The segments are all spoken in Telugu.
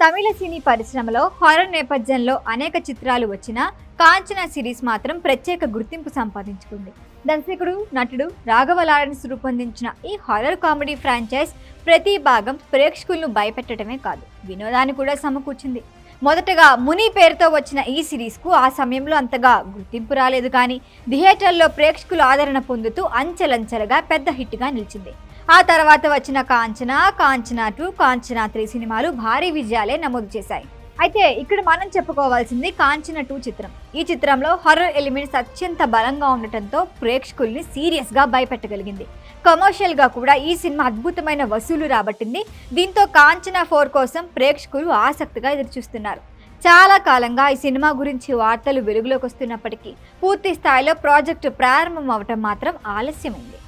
తమిళ సినీ పరిశ్రమలో హారర్ నేపథ్యంలో అనేక చిత్రాలు వచ్చినా కాంచనా సిరీస్ మాత్రం ప్రత్యేక గుర్తింపు సంపాదించుకుంది. దర్శకుడు, నటుడు రాఘవ లారెన్స్ రూపొందించిన ఈ హారర్ కామెడీ ఫ్రాంచైజ్ ప్రతి భాగం ప్రేక్షకులను భయపెట్టడమే కాదు, వినోదాన్ని కూడా సమకూర్చింది. మొదటగా ముని పేరుతో వచ్చిన ఈ సిరీస్కు ఆ సమయంలో అంతగా గుర్తింపు రాలేదు, కానీ థియేటర్లో ప్రేక్షకులు ఆదరణ పొందుతూ అంచెలంచెలుగా పెద్ద హిట్గా నిలిచింది. ఆ తర్వాత వచ్చిన కాంచనా, కాంచనా 2, కాంచనా 3 సినిమాలు భారీ విజయాలే నమోదు చేశాయి. అయితే ఇక్కడ మనం చెప్పుకోవాల్సింది కాంచనా 2 చిత్రం. ఈ చిత్రంలో హర్రర్ ఎలిమెంట్స్ అత్యంత బలంగా ఉండటంతో ప్రేక్షకుల్ని సీరియస్గా భయపెట్టగలిగింది. కమర్షియల్గా కూడా ఈ సినిమా అద్భుతమైన వసూలు రాబట్టింది. దీంతో కాంచనా 4 కోసం ప్రేక్షకులు ఆసక్తిగా ఎదురుచూస్తున్నారు. చాలా కాలంగా ఈ సినిమా గురించి వార్తలు వెలుగులోకి వస్తున్నప్పటికీ పూర్తి స్థాయిలో ప్రాజెక్టు ప్రారంభం అవటం మాత్రం ఆలస్యమైంది.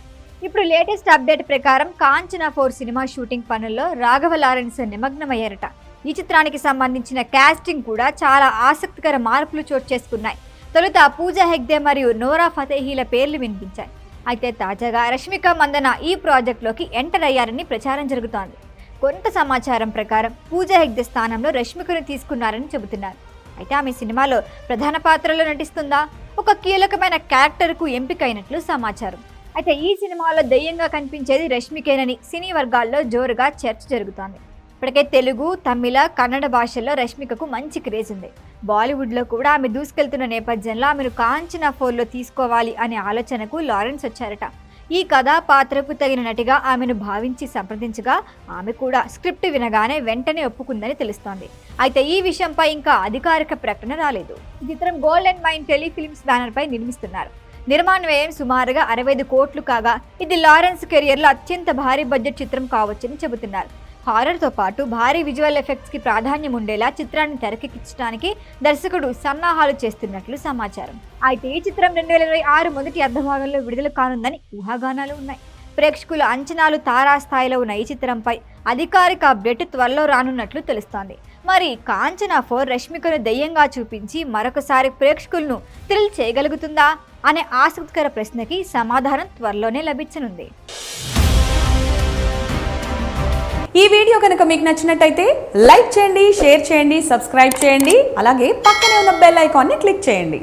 ఇప్పుడు లేటెస్ట్ అప్డేట్ ప్రకారం కాంచనా 4 సినిమా షూటింగ్ పనుల్లో రాఘవ లారెన్స్ నిమగ్నమయ్యారట. ఈ చిత్రానికి సంబంధించిన కాస్టింగ్ కూడా చాలా ఆసక్తికర మార్పులు చోటు చేసుకున్నాయి. తొలుత పూజా హెగ్డే మరియు నోరా ఫతేహీల పేర్లు వినిపించాయి. అయితే తాజాగా రష్మిక మందన ఈ ప్రాజెక్టులోకి ఎంటర్ అయ్యారని ప్రచారం జరుగుతోంది. కొంత సమాచారం ప్రకారం పూజా హెగ్డే స్థానంలో రష్మికను తీసుకున్నారని చెబుతున్నారు. అయితే ఆమె సినిమాలో ప్రధాన పాత్రలో నటిస్తుందా, ఒక కీలకమైన క్యారెక్టర్కు ఎంపికైనట్లు సమాచారం. అయితే ఈ సినిమాలో దయ్యంగా కనిపించేది రష్మికేనని సినీ వర్గాల్లో జోరుగా చర్చ జరుగుతోంది. ఇప్పటికే తెలుగు, తమిళ, కన్నడ భాషల్లో రష్మికకు మంచి క్రేజ్ ఉంది. బాలీవుడ్లో కూడా ఆమె దూసుకెళ్తున్న నేపథ్యంలో ఆమెను కాంచనా 4లో తీసుకోవాలి అనే ఆలోచనకు లారెన్స్ వచ్చారట. ఈ కథా పాత్రకు తగిన నటిగా ఆమెను భావించి సంప్రదించగా ఆమె కూడా స్క్రిప్ట్ వినగానే వెంటనే ఒప్పుకుందని తెలుస్తోంది. అయితే ఈ విషయంపై ఇంకా అధికారిక ప్రకటన రాలేదు. ఈ చిత్రం గోల్డెన్ మైన్ టెలిఫిల్మ్స్ బ్యానర్ పై నిర్మిస్తున్నారు. నిర్మాణ వ్యయం సుమారుగా 65 కోట్లు కాగా ఇది లారెన్స్ కెరియర్లో అత్యంత భారీ బడ్జెట్ చిత్రం కావచ్చని చెబుతున్నారు. హారర్తో పాటు భారీ విజువల్ ఎఫెక్ట్స్కి ప్రాధాన్యం ఉండేలా చిత్రాన్ని తెరకెక్కించడానికి దర్శకుడు సన్నాహాలు చేస్తున్నట్లు సమాచారం. అయితే ఈ చిత్రం 2026 మొదటి అర్ధభాగంలో విడుదల కానుందని ఊహాగానాలు ఉన్నాయి. ప్రేక్షకుల అంచనాలు తారాస్థాయిలో ఉన్న ఈ చిత్రంపై అధికారిక అప్డేట్ త్వరలో రానున్నట్లు తెలుస్తోంది. మరి కాంచనా 4 రష్మికను దయ్యంగా చూపించి మరొకసారి ప్రేక్షకులను థ్రిల్ చేయగలుగుతుందా అనే ఆసక్తికర ప్రశ్నకి సమాధానం త్వరలోనే లభించనుంది. ఈ వీడియో కనుక మీకు నచ్చినట్టయితే లైక్ చేయండి, షేర్ చేయండి, సబ్స్క్రైబ్ చేయండి. అలాగే పక్కనే ఉన్న బెల్ ఐకాన్ని క్లిక్ చేయండి.